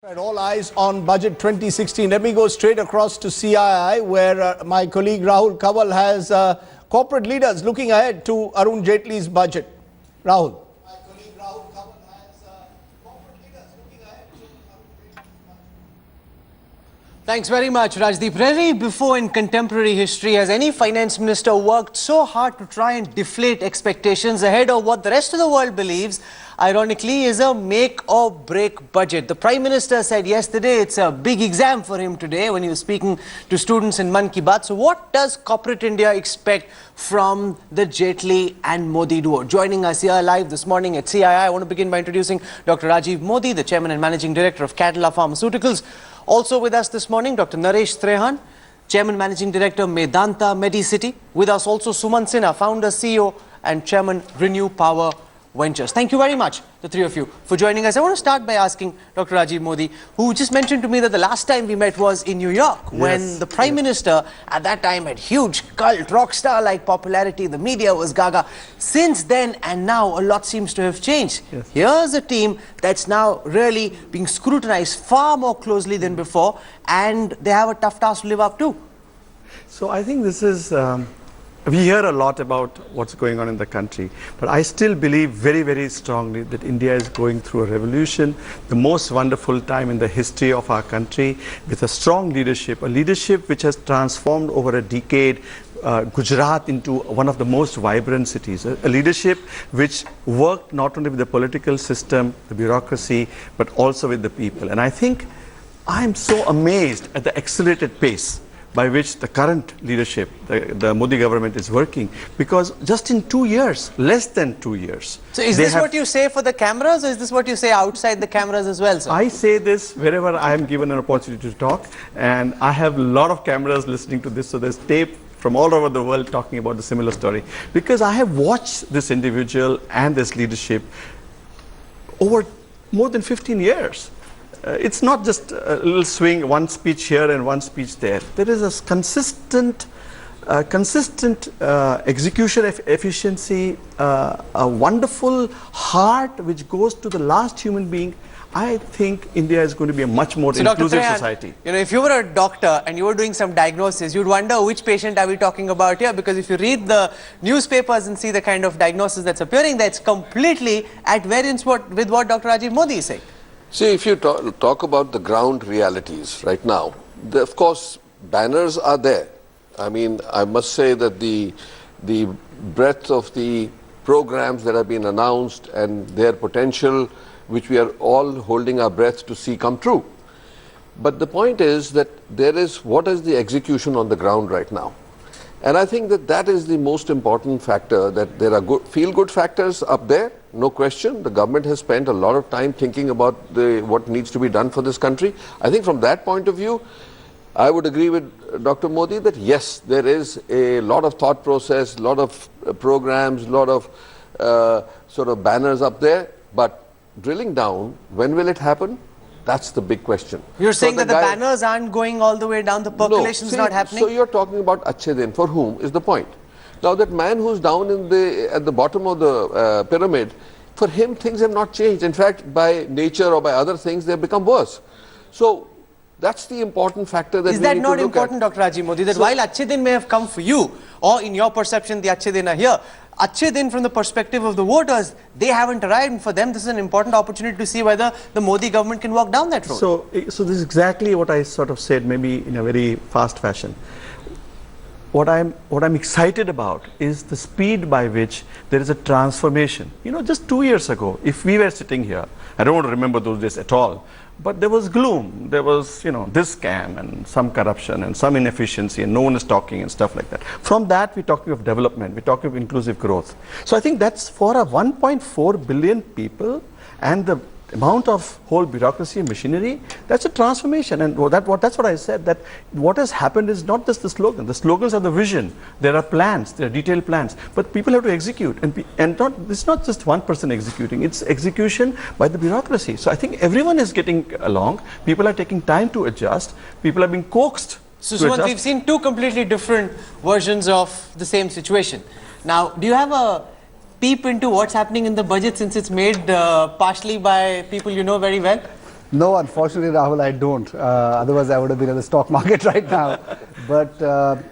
Right, all eyes on Budget 2016. Let me go straight across to CII, where my colleague Rahul Kawal has corporate leaders looking ahead to Arun Jaitley's budget. Rahul. My colleague Rahul Kawal has corporate leaders looking ahead to Arun Jaitley's budget. Thanks very much, Rajdeep. Rarely before in contemporary history has any finance minister worked so hard to try and deflate expectations ahead of what the rest of the world believes, ironically, is a make-or-break budget. The Prime Minister said yesterday it's a big exam for him today when he was speaking to students in Man Ki Baat. So what does corporate India expect from the Jaitly and Modi duo? Joining us here live this morning at CII, I want to begin by introducing Dr. Rajiv Modi, the Chairman and Managing Director of Cadila Pharmaceuticals. Also with us this morning, Dr. Naresh Trehan, Chairman Managing Director, Medanta Medicity. With us also Suman Sinha, Founder, CEO and Chairman, Renew Power Ventures. Thank you very much, the three of you, for joining us. I want to start by asking Dr. Rajiv Modi, who just mentioned to me that the last time we met was in New York, when the Prime Minister at that time had huge cult, rock star-like popularity. The media was gaga. Since then and now, a lot seems to have changed. Here's a team that's now really being scrutinized far more closely than before, and they have a tough task to live up to. So I think this is... we hear a lot about what's going on in the country, but I still believe very, very strongly that India is going through a revolution, the most wonderful time in the history of our country, with a strong leadership, a leadership which has transformed over a decade Gujarat into one of the most vibrant cities, a leadership which worked not only with the political system, the bureaucracy, but also with the people. And I think I'm so amazed at the accelerated pace by which the current leadership, the Modi government is working, because just in 2 years, less than 2 years. So is this what you say for the cameras, or is this what you say outside the cameras as well, sir? I say this wherever I am given an opportunity to talk, and I have a lot of cameras listening to this, so there's tape from all over the world talking about the similar story, because I have watched this individual and this leadership over more than 15 years. It's not just a little swing, one speech here and one speech there. There is a consistent execution efficiency, a wonderful heart which goes to the last human being. I think India is going to be a much more inclusive society. You know, if you were a doctor and you were doing some diagnosis, you'd wonder which patient are we talking about here, because if you read the newspapers and see the kind of diagnosis that's appearing, that's completely at variance with what Dr. Rajiv Modi is saying. See, if you talk about the ground realities right now, of course, banners are there. I mean, I must say that the breadth of the programs that have been announced and their potential, which we are all holding our breath to see come true. But the point is that what is the execution on the ground right now? And I think that is the most important factor, that there are feel-good factors up there, no question. The government has spent a lot of time thinking about what needs to be done for this country. I think from that point of view, I would agree with Dr. Modi that yes, there is a lot of thought process, a lot of programs, a lot of sort of banners up there, but drilling down, when will it happen? That's the big question. You're saying that the banners aren't going all the way down, the percolation's not happening? So you're talking about Achhe Din, for whom is the point? Now that man who's down at the bottom of the pyramid, for him things have not changed. In fact, by nature or by other things, they've become worse. So that's the important factor that we need to look at. Is that not important, Dr. Rajiv Modi, that while Achhe Din may have come for you, or in your perception the Achhe Din are here, Achhe Din from the perspective of the voters, they haven't arrived, and for them this is an important opportunity to see whether the Modi government can walk down that road. So this is exactly what I sort of said, maybe in a very fast fashion. What I'm excited about is the speed by which there is a transformation. You know, just 2 years ago, if we were sitting here, I don't want to remember those days at all, but there was gloom, there was, you know, this scam and some corruption and some inefficiency and no one is talking and stuff like that. From that, we're talking of development, we're talking of inclusive growth. So I think that's for a 1.4 billion people and the amount of whole bureaucracy and machinery, that's a transformation. And that's what I said, that what has happened is not just the slogan. The slogans are the vision. There are plans, there are detailed plans, but people have to execute. It's not just one person executing, it's execution by the bureaucracy. So I think everyone is getting along. People are taking time to adjust. People are being coaxed. So Sumant, we've seen two completely different versions of the same situation. Now, do you have a peep into what's happening in the budget, since it's made partially by people you know very well? No, unfortunately, Rahul, I don't. Otherwise, I would have been in the stock market right now. But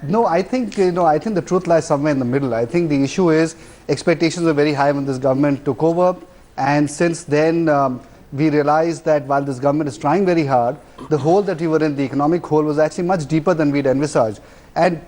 no, I think I think the truth lies somewhere in the middle. I think the issue is expectations were very high when this government took over, and since then we realized that while this government is trying very hard, the hole that we were in, the economic hole, was actually much deeper than we'd envisaged. And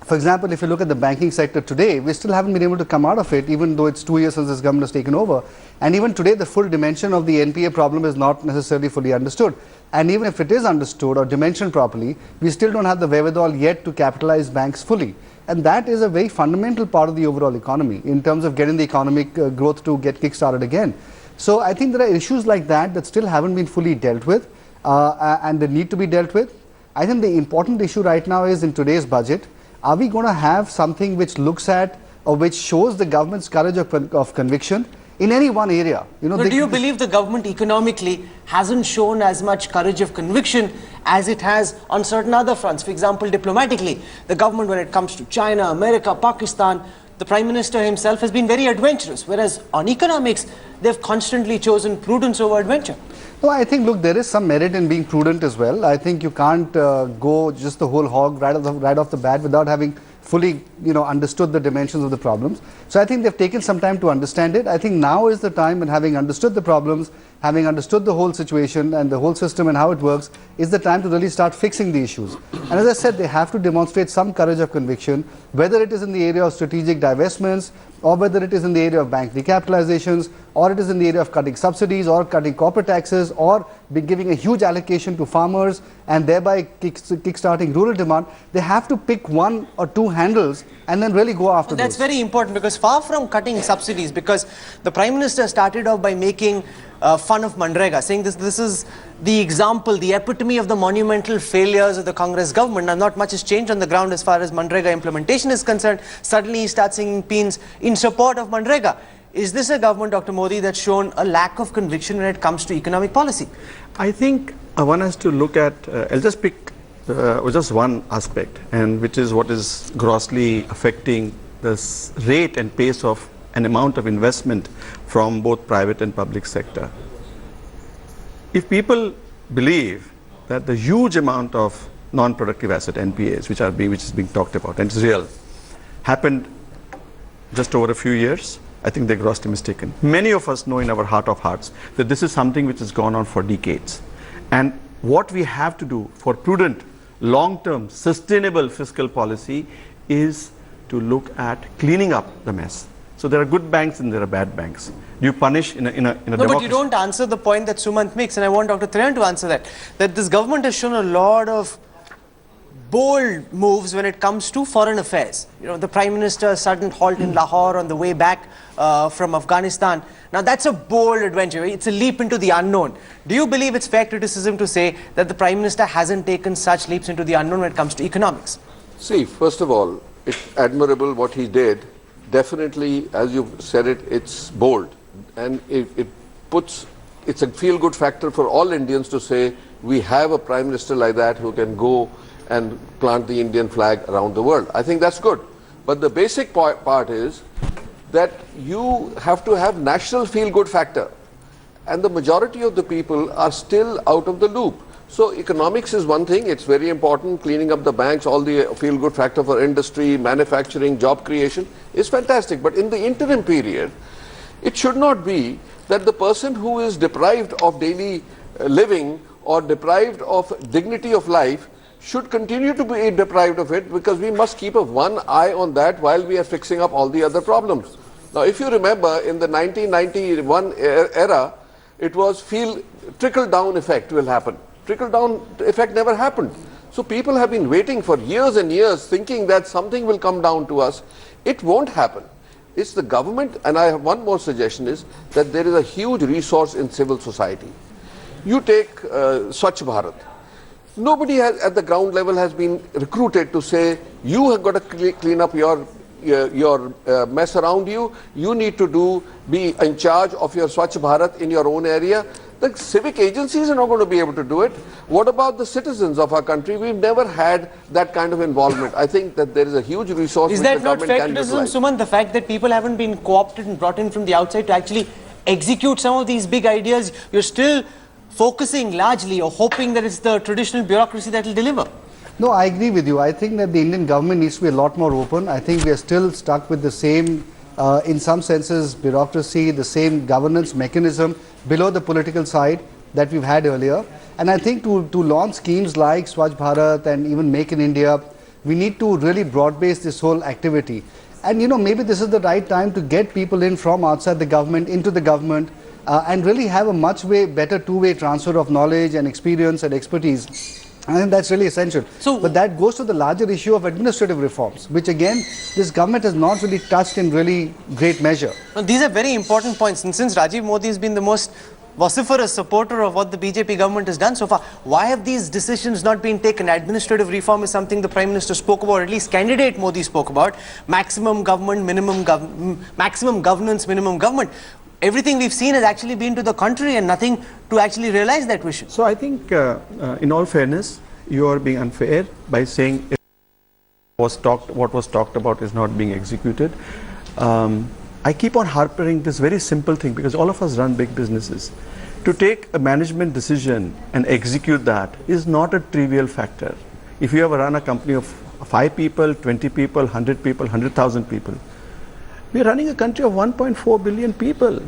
for example, if you look at the banking sector today, we still haven't been able to come out of it, even though it's 2 years since this government has taken over. And even today, the full dimension of the NPA problem is not necessarily fully understood. And even if it is understood or dimensioned properly, we still don't have the wherewithal yet to capitalize banks fully. And that is a very fundamental part of the overall economy in terms of getting the economic growth to get kick-started again. So I think there are issues like that that still haven't been fully dealt with and they need to be dealt with. I think the important issue right now is in today's budget, are we going to have something which looks at or which shows the government's courage of conviction in any one area? But do you believe the government economically hasn't shown as much courage of conviction as it has on certain other fronts? For example, diplomatically, the government, when it comes to China, America, Pakistan, the Prime Minister himself has been very adventurous, whereas on economics, they've constantly chosen prudence over adventure. No, I think, look, there is some merit in being prudent as well. I think you can't go just the whole hog right off the bat without having fully, understood the dimensions of the problems. So I think they've taken some time to understand it. I think now is the time when, having understood the problems, having understood the whole situation and the whole system and how it works, is the time to really start fixing the issues. And as I said, they have to demonstrate some courage of conviction, whether it is in the area of strategic divestments, or whether it is in the area of bank recapitalizations, or it is in the area of cutting subsidies, or cutting corporate taxes, or giving a huge allocation to farmers and thereby kick-starting rural demand. They have to pick one or two handles and then really go after That's those. very important, because far from cutting subsidies, because the Prime Minister started off by making fun of Manrega, saying this is the example, the epitome of the monumental failures of the Congress government. Now, not much has changed on the ground as far as Manrega implementation is concerned. Suddenly he starts singing paeans in support of Manrega. Is this a government, Dr. Modi, that's shown a lack of conviction when it comes to economic policy? I think one has to look at, I'll just pick just one aspect, and which is what is grossly affecting the rate and pace of an amount of investment from both private and public sector. If people believe that the huge amount of non-productive asset NPAs which is being talked about, and it's real, happened just over a few years, I think they're grossly mistaken. Many of us know in our heart of hearts that this is something which has gone on for decades. And what we have to do for prudent, long-term, sustainable fiscal policy is to look at cleaning up the mess. So there are good banks and there are bad banks. Do you punish in a democracy? No, but you don't answer the point that Sumant makes, and I want Dr. Trian to answer that this government has shown a lot of bold moves when it comes to foreign affairs. The Prime Minister's sudden halt in Lahore on the way back from Afghanistan. Now, that's a bold adventure. It's a leap into the unknown. Do you believe it's fair criticism to say that the Prime Minister hasn't taken such leaps into the unknown when it comes to economics? See, first of all, it's admirable what he did. Definitely, as you said it, it's bold. And it's a feel-good factor for all Indians to say, we have a Prime Minister like that who can go and plant the Indian flag around the world. I think that's good. But the basic part is that you have to have national feel-good factor. And the majority of the people are still out of the loop. So economics is one thing, it's very important, cleaning up the banks, all the feel-good factor for industry, manufacturing, job creation is fantastic. But in the interim period, it should not be that the person who is deprived of daily living or deprived of dignity of life should continue to be deprived of it, because we must keep one eye on that while we are fixing up all the other problems. Now, if you remember, in the 1991 era, it was trickle-down effect will happen. Trickle-down effect never happened. So people have been waiting for years and years thinking that something will come down to us. It won't happen. It's the government, and I have one more suggestion, is that there is a huge resource in civil society. You take Swachh Bharat. Nobody at the ground level has been recruited to say, you have got to clean up your mess around you. You need to be in charge of your Swachh Bharat in your own area. The civic agencies are not going to be able to do it. What about the citizens of our country? We've never had that kind of involvement. I think that there is a huge resource. Is that not fair criticism, Suman? The fact that people haven't been co-opted and brought in from the outside to actually execute some of these big ideas, you're still focusing largely or hoping that it's the traditional bureaucracy that will deliver? No, I agree with you. I think that the Indian government needs to be a lot more open. I think we are still stuck with the same, in some senses, bureaucracy, the same governance mechanism below the political side that we've had earlier. And I think to launch schemes like Swachh Bharat and even Make in India, we need to really broad base this whole activity. And maybe this is the right time to get people in from outside the government into the government and really have a much better two-way transfer of knowledge and experience and expertise. I think that's really essential. But that goes to the larger issue of administrative reforms, which again, this government has not really touched in really great measure. Well, these are very important points. And since Rajiv Modi has been the most vociferous supporter of what the BJP government has done so far, why have these decisions not been taken? Administrative reform is something the Prime Minister spoke about, or at least candidate Modi spoke about. Maximum government, maximum governance, minimum government. Everything we've seen has actually been to the contrary and nothing to actually realize that vision. So I think, in all fairness, you are being unfair by saying what was talked about is not being executed. I keep on harping this very simple thing because all of us run big businesses. To take a management decision and execute that is not a trivial factor. If you ever run a company of 5 people, 20 people, 100 people, 100,000 people, we are running a country of 1.4 billion people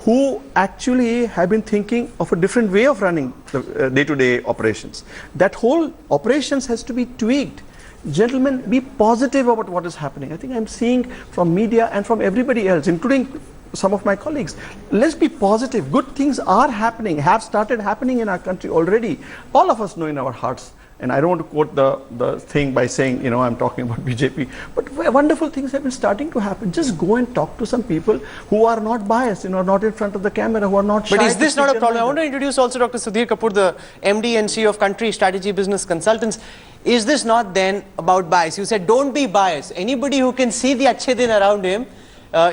who actually have been thinking of a different way of running the day-to-day operations. That whole operations has to be tweaked. Gentlemen, be positive about what is happening. I think I'm seeing from media and from everybody else, including some of my colleagues. Let's be positive. Good things are happening, have started happening in our country already. All of us know in our hearts. And I don't want to quote the thing by saying, I'm talking about BJP, but wonderful things have been starting to happen. Just go and talk to some people who are not biased, not in front of the camera, who are not shy. But is this not a problem? I want to introduce also Dr. Sudhir Kapoor, the MD and CEO of Country Strategy Business Consultants. Is this not then about bias? You said don't be biased. Anybody who can see the Achhe Din around him,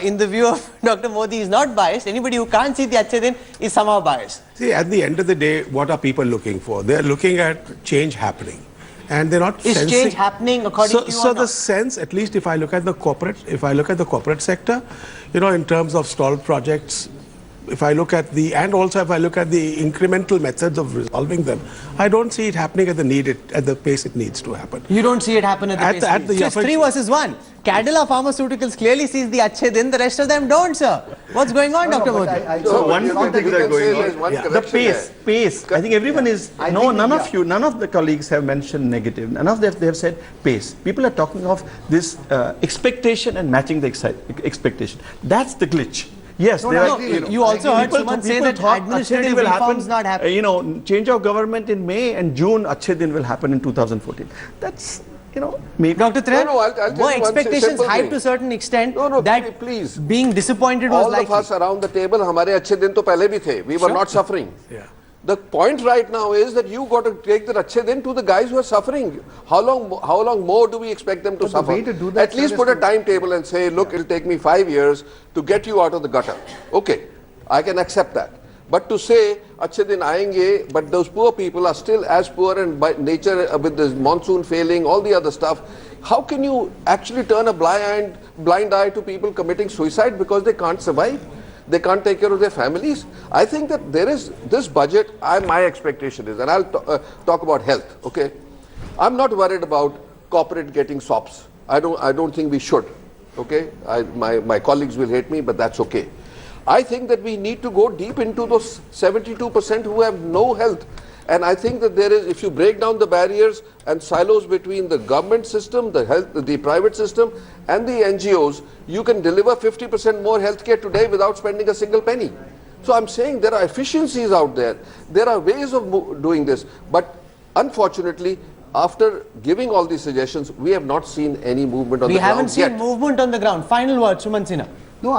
in the view of Dr. Modi, is not biased. Anybody who can't see the Achhe Din is somehow biased. See, at the end of the day, what are people looking for? They're looking at change happening. And they're not Is change happening according to you So or the not? sense, at least if I look at the corporate sector, in terms of stalled projects, if I look at the incremental methods of resolving them, I don't see it happening at the pace it needs to happen. You don't see it happen at the pace. So it's 3 versus 1. Cadila Pharmaceuticals clearly sees the Achhe Din, the rest of them don't, sir. What's going on, Dr. Modi? So one thing that going on. The pace. I think everyone is, none of the colleagues have mentioned negative. None of them, they have said pace. People are talking of this expectation and matching the expectation. That's the glitch. Yes, you also heard someone say that administrative reforms not happen. Change of government in May and June, Achhe Din will happen in 2014. That's, maybe. Dr. Trehan, I'll tell were you one expectations simple hyped thing. to a certain extent that please. Being disappointed was all likely? All of us around the table, हमारे अच्छे दिन तो पहले भी थे. We were not suffering. Yeah. The point right now is that you got to take the अच्छे दिन to the guys who are suffering. How long more do we expect them to suffer? The way to do that, at least put a timetable and say, look, it'll take me 5 years to get you out of the gutter. Okay, I can accept that. But to say, अच्छे दिन आएंगे, but those poor people are still as poor and by nature with the monsoon failing, all the other stuff, how can you actually turn a blind eye to people committing suicide because they can't survive? They can't take care of their families. I think that there is this budget, my expectation is, and I'll talk about health, okay? I'm not worried about corporate getting SOPs. I don't think we should, okay? My colleagues will hate me, but that's okay. I think that we need to go deep into those 72% who have no health. And I think that there is, if you break down the barriers and silos between the government system, the private system, and the NGOs, you can deliver 50% more healthcare today without spending a single penny. So I'm saying there are efficiencies out there. There are ways of doing this. But unfortunately, after giving all these suggestions, we have not seen any movement on the ground. We haven't seen yet. movement on the ground. Final word, Suman Sinha. No,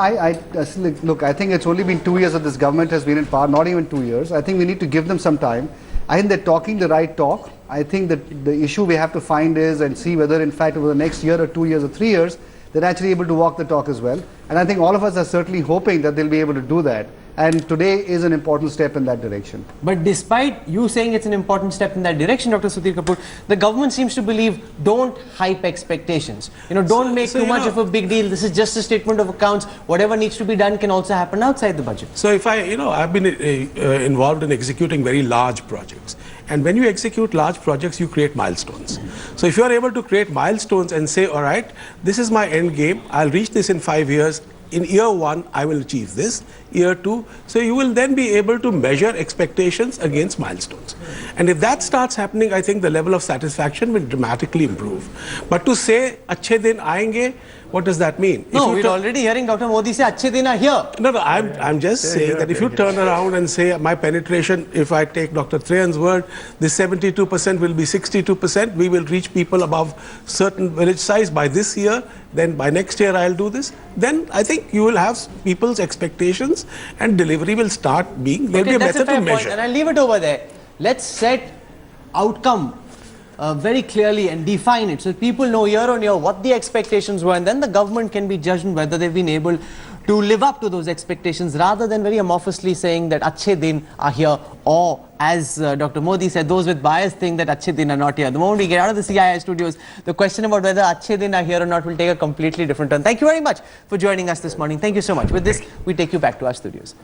look, I think it's only been 2 years that this government has been in power, not even 2 years. I think we need to give them some time. I think they're talking the right talk. I think that the issue we have to find is and see whether in fact over the next year or 2 years or 3 years, they're actually able to walk the talk as well. And I think all of us are certainly hoping that they'll be able to do that. And today is an important step in that direction. But despite you saying it's an important step in that direction, Dr. Sudhir Kapoor, the government seems to believe don't hype expectations. Don't make too much of a big deal. This is just a statement of accounts. Whatever needs to be done can also happen outside the budget. So if I've been involved in executing very large projects. And when you execute large projects, you create milestones. So if you are able to create milestones and say, all right, this is my end game, I'll reach this in 5 years. In year 1, I will achieve this. Year 2, so you will then be able to measure expectations against milestones. And if that starts happening, I think the level of satisfaction will dramatically improve. But to say, "Achhe din aayenge," what does that mean? No, we're already hearing Dr. Modi say, "Achhe din are here." No, I'm just saying that if you turn around and say my penetration, if I take Dr. Trehan's word, this 72% will be 62%, we will reach people above certain village size by this year, then by next year I'll do this, then I think you will have people's expectations and delivery will start being, there'll be a method to measure. And I'll leave it over there. Let's set outcome very clearly and define it so people know year on year what the expectations were, and then the government can be judged on whether they've been able to live up to those expectations rather than very amorphously saying that Achhe Din are here, or as Dr. Modi said, those with bias think that Achhe Din are not here. The moment we get out of the CII studios, the question about whether Achhe Din are here or not will take a completely different turn. Thank you very much for joining us this morning. Thank you so much. With this, we take you back to our studios.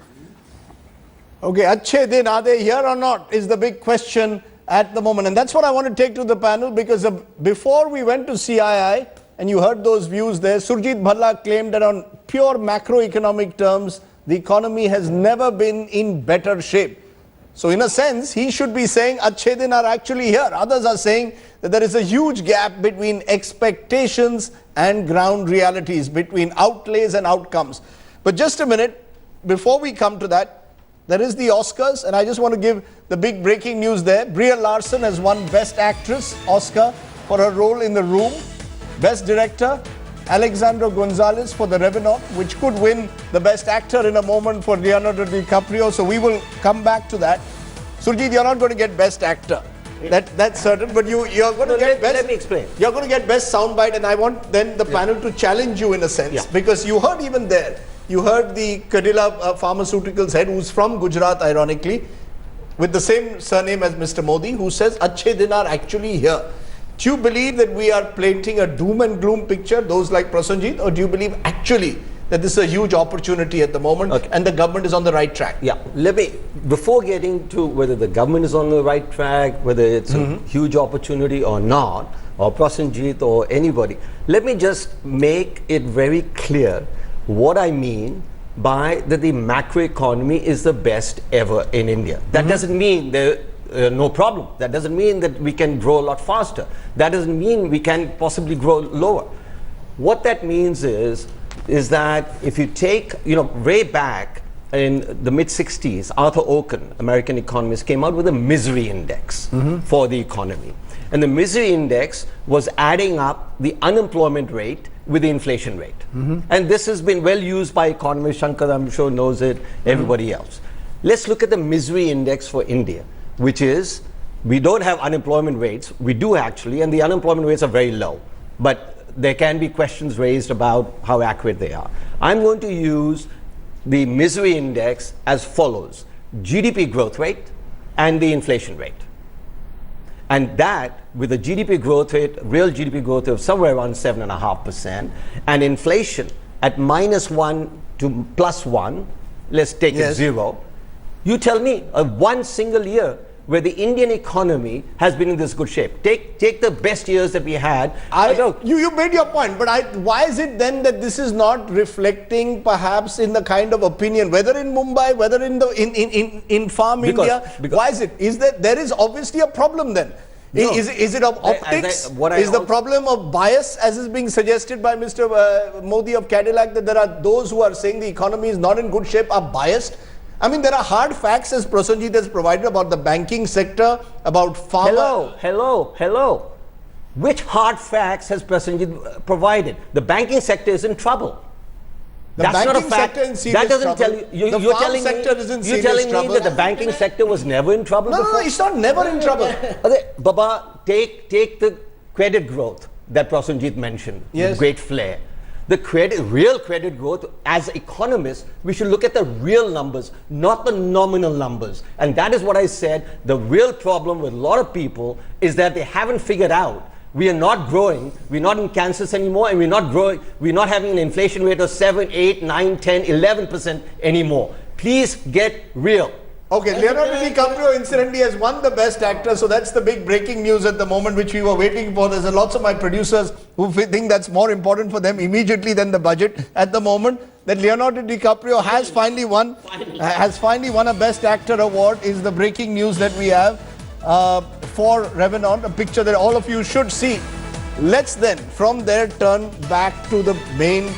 Okay, Achhe Din, are they here or not, is the big question at the moment. And that's what I want to take to the panel, because before we went to CII, and you heard those views there, Surjit Bhalla claimed that on pure macroeconomic terms, the economy has never been in better shape. So in a sense, he should be saying Achhe Din are actually here. Others are saying that there is a huge gap between expectations and ground realities, between outlays and outcomes. But just a minute, before we come to that, there is the Oscars, and I just want to give the big breaking news there. Brie Larson has won Best Actress Oscar for her role in The Room. Best Director, Alexandra Gonzalez for The Revenant, which could win the Best Actor in a moment for Leonardo DiCaprio. So we will come back to that. Surjit, you're not going to get Best Actor. That's certain, but you're going to get Best... Let me explain. You're going to get Best Soundbite, and I want then the panel to challenge you in a sense. Because you heard even there, you heard the Cadila Pharmaceuticals head, who's from Gujarat, ironically, with the same surname as Mr. Modi, who says Achhe Din are actually here. Do you believe that we are painting a doom and gloom picture, those like Prasenjit, or do you believe actually that this is a huge opportunity at the moment and the government is on the right track? Yeah, before getting to whether the government is on the right track, whether it's a huge opportunity or not, or Prasenjit or anybody, let me just make it very clear what I mean by that the macroeconomy is the best ever in India. That doesn't mean no problem. That doesn't mean that we can grow a lot faster. That doesn't mean we can possibly grow lower. What that means is that if you take, way back in the mid-60s, Arthur Oken, American economist, came out with a misery index for the economy. And the misery index was adding up the unemployment rate with the inflation rate. And this has been well used by economists. Shankar, I'm sure, knows it, everybody else. Let's look at the misery index for India, which is, we don't have unemployment rates. We do actually, and the unemployment rates are very low. But there can be questions raised about how accurate they are. I'm going to use the misery index as follows: GDP growth rate and the inflation rate. And that, with a GDP growth rate, real GDP growth rate of somewhere around 7.5%, and inflation at -1 to +1, let's take it 0. You tell me one single year where the Indian economy has been in this good shape. Take the best years that we had. You made your point, but why is it then that this is not reflecting perhaps in the kind of opinion, whether in Mumbai, whether in farm India? Why is it? There is obviously a problem then. No. Is it of optics? Is the problem of bias, as is being suggested by Mr. Modi of Cadillac, that there are those who are saying the economy is not in good shape, are biased? I mean, there are hard facts, as Prasenjit has provided, about the banking sector, about pharma. Hello. Which hard facts has Prasenjit provided? The banking sector is in trouble. That's not a fact. That doesn't tell you. You're telling me that the banking sector was never in trouble before? No, it's not never in trouble. Okay, Baba, take the credit growth that Prasenjit mentioned with great flair. The real credit growth, as economists, we should look at the real numbers, not the nominal numbers. And that is what I said. The real problem with a lot of people is that they haven't figured out we are not growing, we're not in Kansas anymore, and we're not growing, we're not having an inflation rate of 7, 8, 9, 10, 11% anymore. Please get real. Okay, Leonardo DiCaprio incidentally has won the Best Actor, so that's the big breaking news at the moment which we were waiting for. There's lots of my producers who think that's more important for them immediately than the budget at the moment. That Leonardo DiCaprio has finally won a Best Actor award is the breaking news that we have for Revenant, a picture that all of you should see. Let's then from there turn back to the main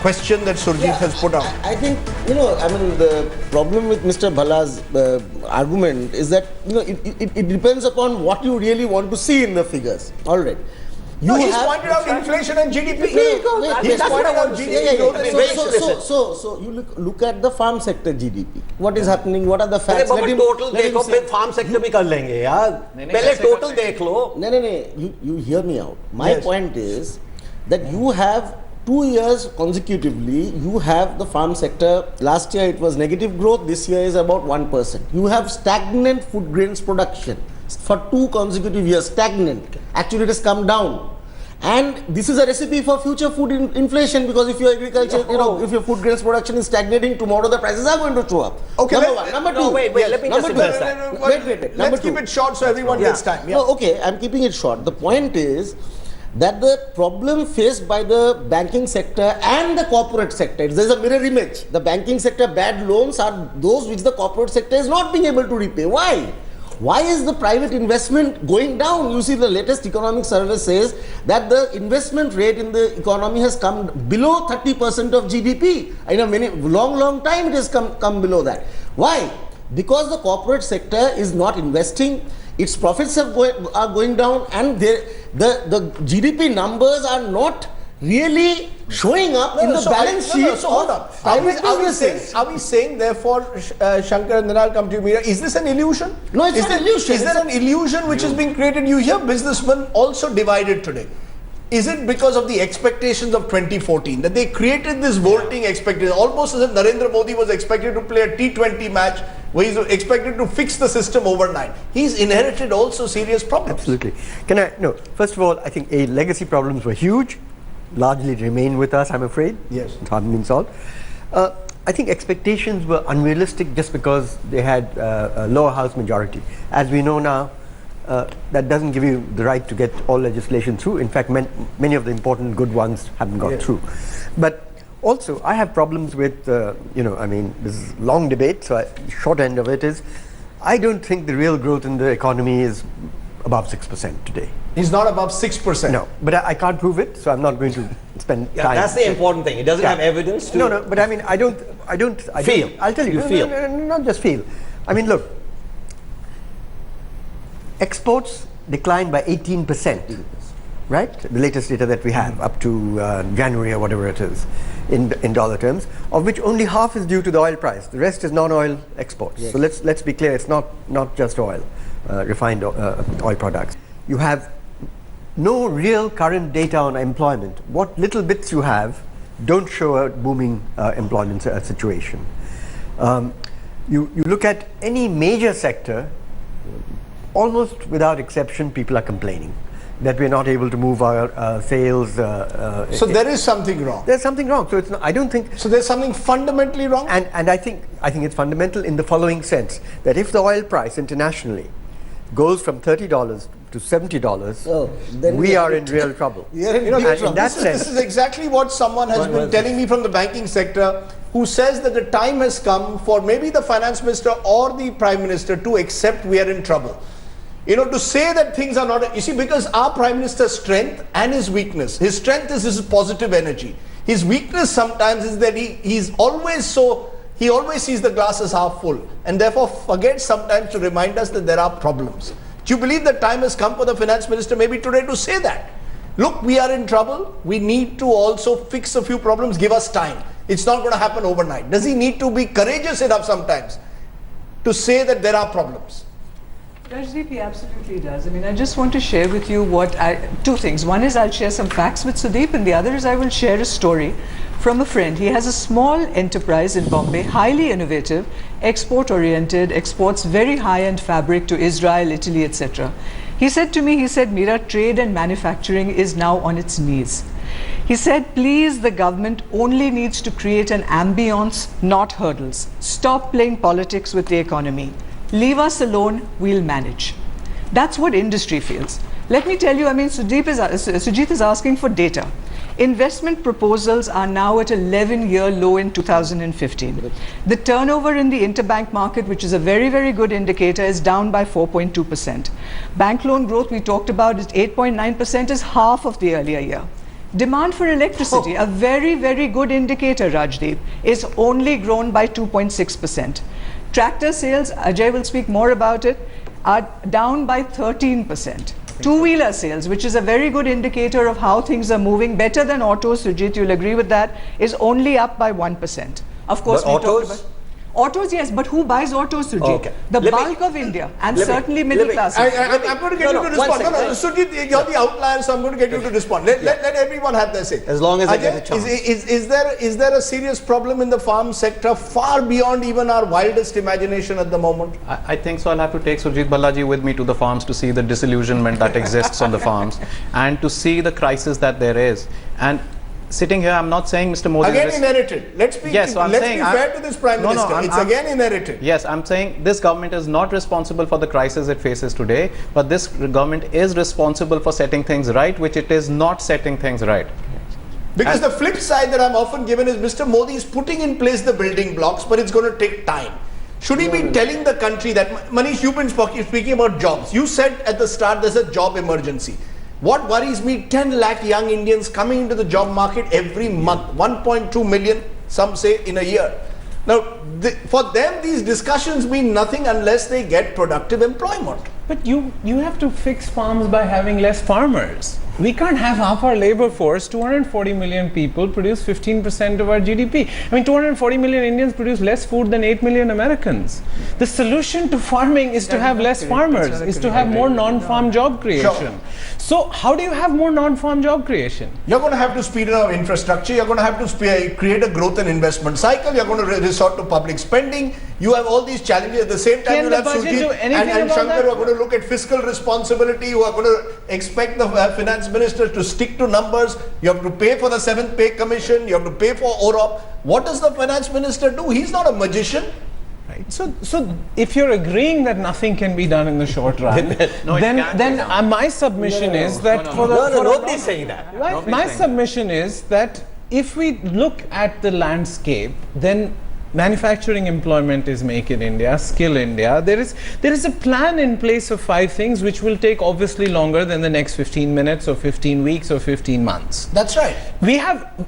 question that Surjit has put out. I think, the problem with Mr. Bhala's argument is that, it depends upon what you really want to see in the figures. All right. He's pointed out inflation and GDP. He's pointed out GDP growth. So you look at the farm sector GDP. What is happening? What are the facts? Total देखो फिर farm sector भी कर लेंगे यार. पहले total देख लो. No. You hear me out. My point is that you have 2 years consecutively, you have the farm sector. Last year it was negative growth. This year is about 1%. You have stagnant food grains production for 2 consecutive years. Stagnant. Actually, it has come down. And this is a recipe for future food inflation, because if your agriculture, if your food grains production is stagnating, tomorrow the prices are going to show up. Okay. Number one. Number two. Wait. Let me just address that. Wait. Let's keep it short so everyone gets time. No, okay. I'm keeping it short. The point is that the problem faced by the banking sector and the corporate sector, there's a mirror image. The banking sector bad loans are those which the corporate sector is not being able to repay. Why? Why is the private investment going down? You see, the latest economic survey says that the investment rate in the economy has come below 30% of GDP. I know long time it has come below that. Why? Because the corporate sector is not investing, its profits are going down, and the GDP numbers are not really showing up in the balance sheet. So hold on. Are we saying therefore, Shankar, and then I'll come to you, Meera, is this an illusion? No, it's not an illusion. Is there an illusion which is being created? You hear businessmen also divided today. Is it because of the expectations of 2014 that they created this vaulting expectation, almost as if Narendra Modi was expected to play a T20 match where he's expected to fix the system overnight? He's inherited also serious problems. Absolutely. First of all, I think legacy problems were huge, largely remain with us, I'm afraid. Yes. It hasn't been solved. I think expectations were unrealistic just because they had a lower house majority. As we know now, that doesn't give you the right to get all legislation through. In fact, many of the important good ones haven't got through. But also, I have problems with, this is a long debate, so short end of it is, I don't think the real growth in the economy is above 6% today. He's not above 6%. No, but I can't prove it, so I'm not going to spend time. That's the important thing. It doesn't have evidence to... No, but I mean, I don't feel. I'll tell you. You feel. No, not just feel. I mean, look, exports declined by 18%, right? The latest data that we have up to January or whatever it is in dollar terms, of which only half is due to the oil price. The rest is non-oil exports. Yes. So let's be clear, it's not just oil, refined oil products. You have no real current data on employment. What little bits you have don't show a booming employment situation. You look at any major sector, almost without exception, people are complaining that we're not able to move our sales. So there is something wrong. There's something wrong. So it's not, I don't think. So there's something fundamentally wrong. And I think it's fundamental in the following sense: that if the oil price internationally goes from $30 to $70, then we are in real trouble. This is exactly what someone has been telling me from the banking sector, who says that the time has come for maybe the finance minister or the prime minister to accept we are in trouble. To say that things are not, you see, because our prime minister's strength and his weakness, his strength is his positive energy. His weakness sometimes is that he always sees the glass as half full, and therefore forgets sometimes to remind us that there are problems. Do you believe that time has come for the finance minister maybe today to say that? Look, we are in trouble. We need to also fix a few problems. Give us time. It's not going to happen overnight. Does he need to be courageous enough sometimes to say that there are problems? Rajdeep, he absolutely does. I mean, I just want to share with you two things. One is I'll share some facts with Sudeep, and the other is I will share a story from a friend. He has a small enterprise in Bombay, highly innovative, export-oriented, exports very high-end fabric to Israel, Italy, etc. He said to me, Mira, trade and manufacturing is now on its knees. He said, please, the government only needs to create an ambience, not hurdles. Stop playing politics with the economy. Leave us alone, we'll manage. That's what industry feels. Let me tell you, I mean, Sujit is asking for data. Investment proposals are now at 11-year low in 2015. The turnover in the interbank market, which is a very, very good indicator, is down by 4.2%. Bank loan growth we talked about is 8.9%, is half of the earlier year. Demand for electricity, a very, very good indicator, Rajdeep, is only grown by 2.6%. Tractor sales, Ajay will speak more about it, are down by 13%. Two-wheeler sales, which is a very good indicator of how things are moving, better than autos, Sujit, you'll agree with that, is only up by 1%. Of course, but autos? Autos, yes, but who buys autos, Sujit? Okay. The bulk of India, and certainly middle class. I'm going to get you to respond. No, Sujit, you're the outlier, so I'm going to get you to respond. Let everyone have their say. As long as I get a chance. Is there a serious problem in the farm sector far beyond even our wildest imagination at the moment? I think so. I'll have to take Surjit Balaji with me to the farms to see the disillusionment that exists on the farms and to see the crisis that there is. And sitting here, I'm not saying Mr. Modi again inherited. Let's be fair to this Prime Minister. It's again inherited. Yes, I'm saying this government is not responsible for the crisis it faces today, but this government is responsible for setting things right, which it is not setting things right. Because the flip side that I'm often given is Mr. Modi is putting in place the building blocks, but it's going to take time. Should he be telling the country that, Manish, you've been speaking about jobs. You said at the start there's a job emergency. What worries me, 10 lakh young Indians coming into the job market every month, 1.2 million, some say, in a year. Now, for them, these discussions mean nothing unless they get productive employment. But you have to fix farms by having less farmers. We can't have half our labor force, 240 million people, produce 15% of our GDP. I mean, 240 million Indians produce less food than 8 million Americans. The solution to farming is to have less farmers, is to have more non-farm job creation. Sure. So how do you have more non-farm job creation? You're going to have to speed up infrastructure. You're going to have to create a growth and investment cycle. You're going to resort to public spending. You have all these challenges. At the same time, you'll have Sujit and Shankar who are going to look at fiscal responsibility, who are going to expect the finance minister to stick to numbers. You have to pay for the 7th pay commission. You have to pay for OROP. What does the finance minister do? He's not a magician. Right. So if you're agreeing that nothing can be done in the short run, then my submission is that nobody's saying that. Right? My submission is that if we look at the landscape, then manufacturing employment is Make in India, Skill India. There is a plan in place of 5 things which will take obviously longer than the next 15 minutes or 15 weeks or 15 months. That's right.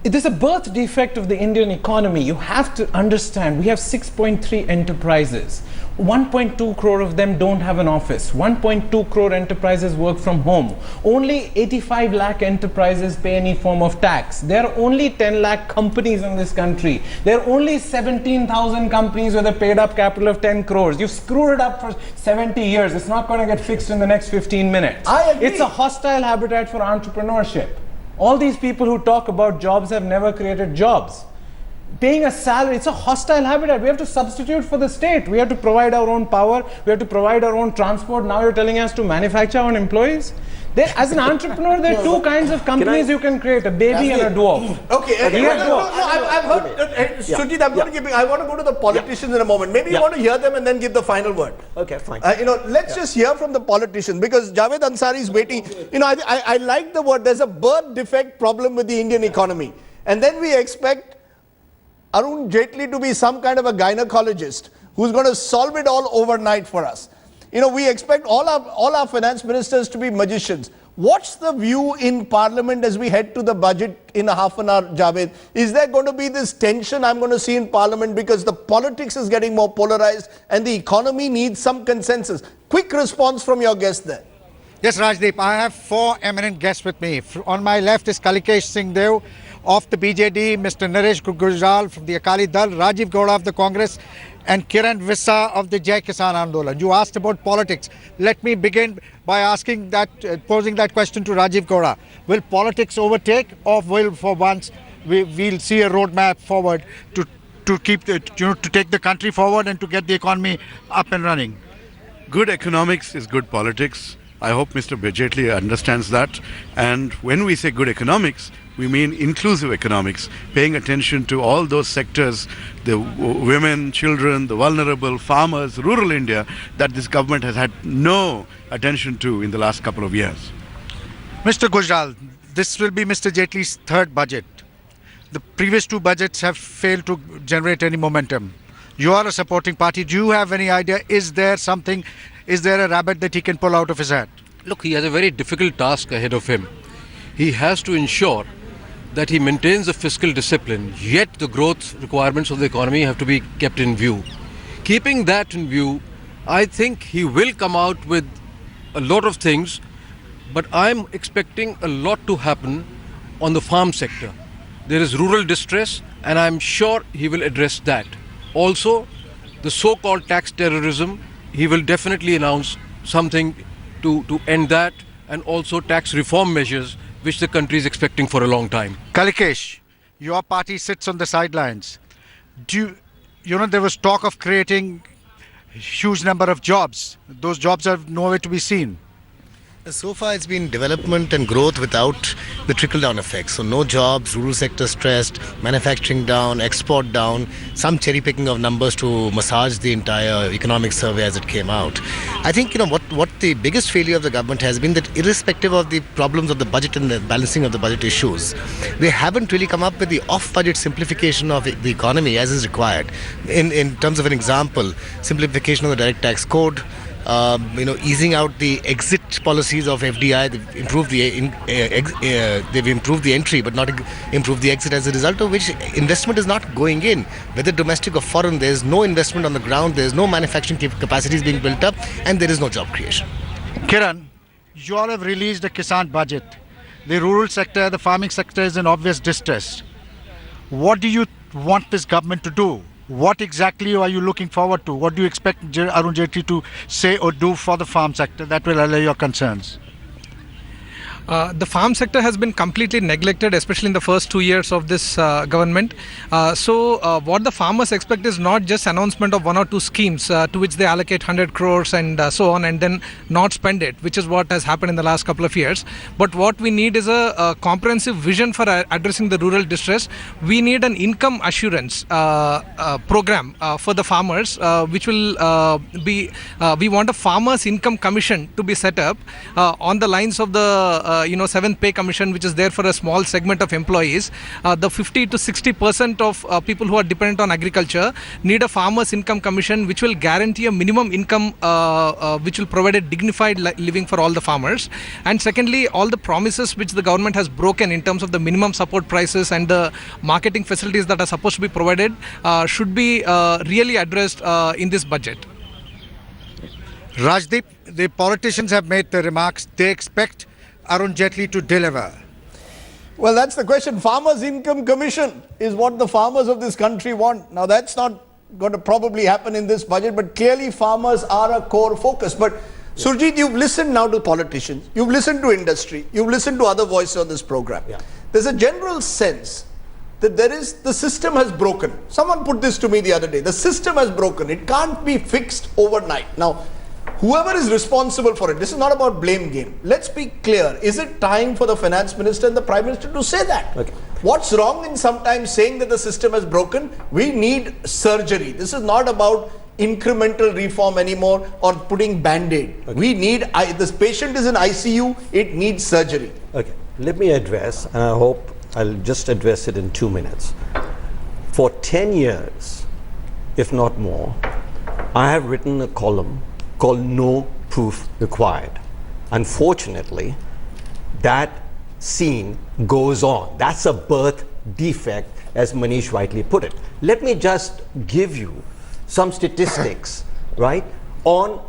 There's a birth defect of the Indian economy. You have to understand, we have 6.3 enterprises. 1.2 crore of them don't have an office. 1.2 crore enterprises work from home. Only 85 lakh enterprises pay any form of tax. There are only 10 lakh companies in this country. There are only 17,000 companies with a paid up capital of 10 crores. You've screwed it up for 70 years. It's not going to get fixed in the next 15 minutes. I agree. It's a hostile habitat for entrepreneurship. All these people who talk about jobs have never created jobs. Paying a salary, it's a hostile habitat. We have to substitute for the state. We have to provide our own power. We have to provide our own transport. Now you're telling us to manufacture our own employees? As an entrepreneur, there are 2 kinds of companies you can create, a baby and a dwarf. Okay, I've heard, Sujit, I want to go to the politicians in a moment. Maybe you want to hear them and then give the final word. Okay, fine. Let's just hear from the politicians, because Javed Ansari is waiting. I like the word, there's a birth defect problem with the Indian economy. And then we expect Arun Jaitley to be some kind of a gynecologist who's going to solve it all overnight for us. We expect all our finance ministers to be magicians. What's the view in Parliament as we head to the budget in a half an hour, Javed? Is there going to be this tension I'm going to see in Parliament because the politics is getting more polarized and the economy needs some consensus? Quick response from your guest there. Yes, Rajdeep, I have 4 eminent guests with me. On my left is Kalikesh Singh Dev of the BJD, Mr. Naresh Gujral from the Akali Dal, Rajiv Gowda of the Congress, and Kiran Vissa of the Jai Kisan Andolan. You asked about politics. Let me begin by asking that, posing that question to Rajiv Gowda. Will politics overtake, or will, for once, we'll see a roadmap forward to keep the, to take the country forward and to get the economy up and running? Good economics is good politics. I hope Mr. Jaitly understands that. And when we say good economics, we mean inclusive economics, paying attention to all those sectors, the women, children, the vulnerable, farmers, rural India, that this government has had no attention to in the last couple of years. Mr. Gujral, this will be Mr. Jaitly's third budget. The previous two budgets have failed to generate any momentum. You are a supporting party. Do you have any idea? Is there a rabbit that he can pull out of his hat? Look, he has a very difficult task ahead of him. He has to ensure that he maintains the fiscal discipline, yet the growth requirements of the economy have to be kept in view. Keeping that in view, I think he will come out with a lot of things, but I'm expecting a lot to happen on the farm sector. There is rural distress, and I'm sure he will address that. Also, the so-called tax terrorism, he will definitely announce something to end that, and also tax reform measures which the country is expecting for a long time. Kalikesh, your party sits on the sidelines. You know, there was talk of creating a huge number of jobs. Those jobs are nowhere to be seen. So far it's been development and growth without the trickle-down effects. So no jobs, rural sector stressed, manufacturing down, export down, some cherry-picking of numbers to massage the entire economic survey as it came out. I think, what the biggest failure of the government has been that irrespective of the problems of the budget and the balancing of the budget issues, they haven't really come up with the off-budget simplification of the economy as is required. In terms of an example, simplification of the direct tax code, easing out the exit policies of FDI. They've improved the entry but not improved the exit, as a result of which investment is not going in, whether domestic or foreign. There's no investment on the ground, there's no manufacturing capacities being built up, and there is no job creation. Kiran, you all have released a Kisan budget. The rural sector, the farming sector is in obvious distress. What do you want this government to do? What exactly are you looking forward to? What do you expect Arun Jaitley to say or do for the farm sector that will allay your concerns? The farm sector has been completely neglected, especially in the first 2 years of this government. So what the farmers expect is not just announcement of one or two schemes to which they allocate 100 crores and so on, and then not spend it, which is what has happened in the last couple of years. But what we need is a comprehensive vision for addressing the rural distress. We need an income assurance program for the farmers, which will we want a farmers income commission to be set up on the lines of the 7th pay commission, which is there for a small segment of employees. The 50 to 60% of people who are dependent on agriculture need a farmers income commission, which will guarantee a minimum income which will provide a dignified living for all the farmers. And secondly, all the promises which the government has broken in terms of the minimum support prices and the marketing facilities that are supposed to be provided should be really addressed in this budget. Rajdeep, the politicians have made the remarks. They expect Arun Jaitley to deliver. Well, that's the question. Farmers' Income Commission is what the farmers of this country want. Now, that's not going to probably happen in this budget, but clearly farmers are a core focus. But Surjit, you've listened now to politicians, you've listened to industry, you've listened to other voices on this program. Yeah. There's a general sense that the system has broken. Someone put this to me the other day. The system has broken. It can't be fixed overnight. Now, whoever is responsible for it, this is not about blame game. Let's be clear. Is it time for the finance minister and the prime minister to say that? Okay. What's wrong in sometimes saying that the system has broken? We need surgery. This is not about incremental reform anymore or putting band-aid. Okay. We need, this patient is in ICU, it needs surgery. Okay, let me address, and I hope I'll just address it in 2 minutes. For 10 years, if not more, I have written a column called No Proof Required. Unfortunately, that scene goes on. That's a birth defect, as Manish rightly put it. Let me just give you some statistics, right, on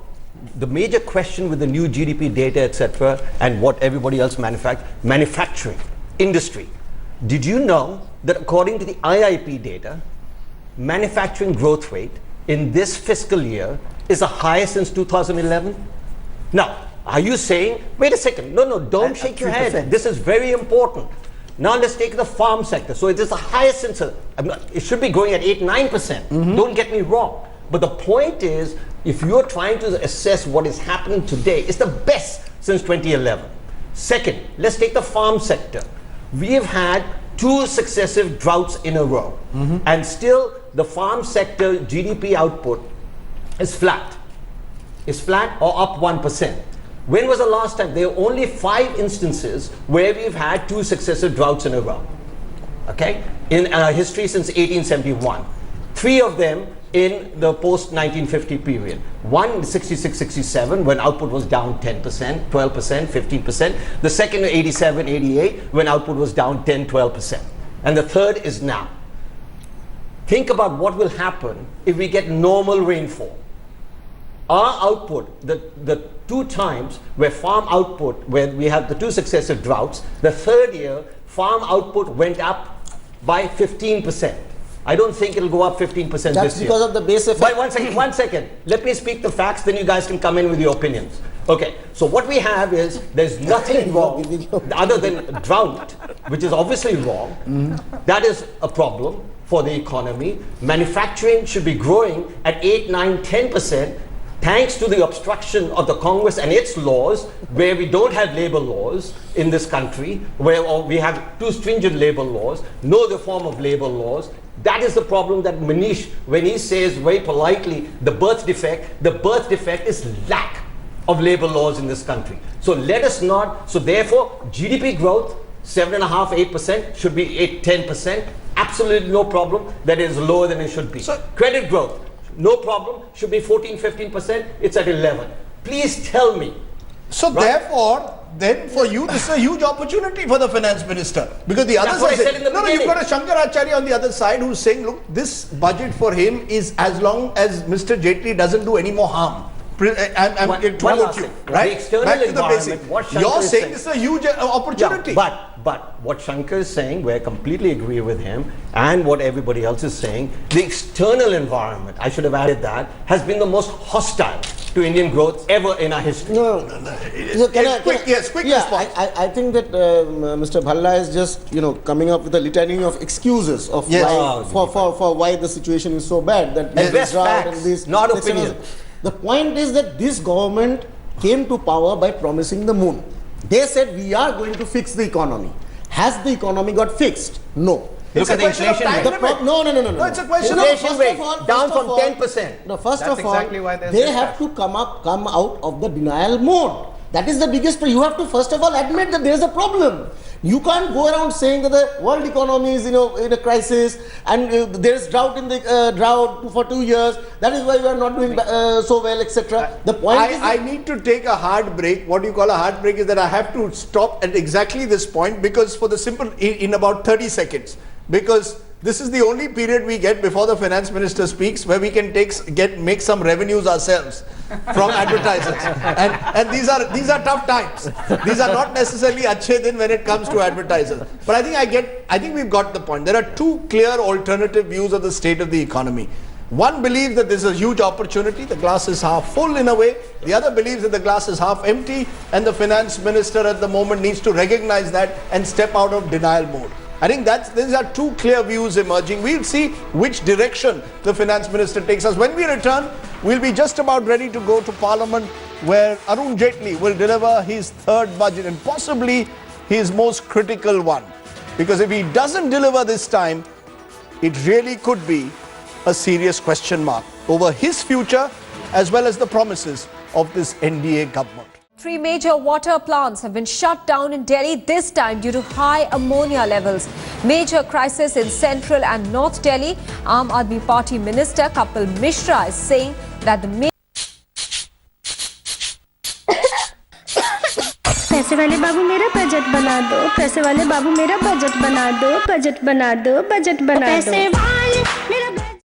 the major question with the new GDP data, etc., and what everybody else manufacturing industry. Did you know that according to the IIP data, manufacturing growth rate in this fiscal year is the highest since 2011. Now, are you saying, wait a second, no, don't shake your head. This is very important. Now let's take the farm sector. So it is the highest since, it should be growing at 8-9%. Don't get me wrong. But the point is, if you're trying to assess what is happening today, it's the best since 2011. Second, let's take the farm sector. We have had 2 successive droughts in a row. And still the farm sector GDP output is flat. It's flat or up 1%. When was the last time? There are only 5 instances where we've had 2 successive droughts in a row. Okay? In our history since 1871. 3 of them in the post-1950 period. One in 66-67 when output was down 10%, 12%, 15%. The second in 87-88 when output was down 10-12%. And the third is now. Think about what will happen if we get normal rainfall. Our output, the 2 times where farm output, where we have the 2 successive droughts, the third year farm output went up by 15%. I don't think it'll go up 15% this year. That's because of the base effect. But one second. Let me speak the facts, then you guys can come in with your opinions. Okay, so what we have is, there's nothing wrong other than drought, which is obviously wrong. That is a problem for the economy. Manufacturing should be growing at 8, 9, 10%. Thanks to the obstruction of the Congress and its laws, where we don't have labor laws in this country, where we have too stringent labor laws, no reform of labor laws. That is the problem that Manish, when he says very politely, the birth defect is lack of labor laws in this country. So let us not, so therefore GDP growth, 7.5%, 8% should be 8, 10%. Absolutely no problem that it is lower than it should be. So, credit growth, no problem, should be 14, 15%, it's at 11. Please tell me. So therefore, then for you, this is a huge opportunity for the finance minister. Because the others are saying, no, you've got a Shankaracharya on the other side who's saying, look, this budget for him is as long as Mr. Jaitley doesn't do any more harm. I'm going to quote you, right? Back to the basic. You're saying this is a huge opportunity. Yeah, but what Shankar is saying, we completely agree with him, and what everybody else is saying, the external environment, I should have added that, has been the most hostile to Indian growth ever in our history. Quick response. I think that Mr. Bhalla is just, coming up with a litany of excuses of for why the situation is so bad. That best facts, not opinion. The point is that this government came to power by promising the moon. They said we are going to fix the economy. Has the economy got fixed? No. Look at the inflation rate. No, it's a question of inflation rate down from 10%. No, first of all, they have to come out of the denial mode. That is the biggest problem. You have to first of all admit that there is a problem. You can't go around saying that the world economy is in a crisis and there is drought in the drought for 2 years. That is why we are not doing so well, etc. The point is I need to take a hard break. What you call a hard break is that I have to stop at exactly this point, because for the simple, in about 30 seconds, because this is the only period we get before the finance minister speaks where we can make some revenues ourselves from advertisers. And these are tough times. These are not necessarily achhe din when it comes to advertisers. But I think we've got the point. There are 2 clear alternative views of the state of the economy. One believes that this is a huge opportunity, the glass is half full in a way. The other believes that the glass is half empty, and the finance minister at the moment needs to recognize that and step out of denial mode. I think these are 2 clear views emerging. We'll see which direction the finance minister takes us. When we return, we'll be just about ready to go to Parliament, where Arun Jaitley will deliver his 3rd budget, and possibly his most critical one. Because if he doesn't deliver this time, it really could be a serious question mark over his future as well as the promises of this NDA government. 3 major water plants have been shut down in Delhi, this time due to high ammonia levels. Major crisis in central and north Delhi. Aam Aadmi Party Minister Kapil Mishra is saying that the पैसे वाले बाबू मेरा budget बना दो, पैसे वाले बाबू मेरा budget बना दो, बजट बना दो, बजट बना दो।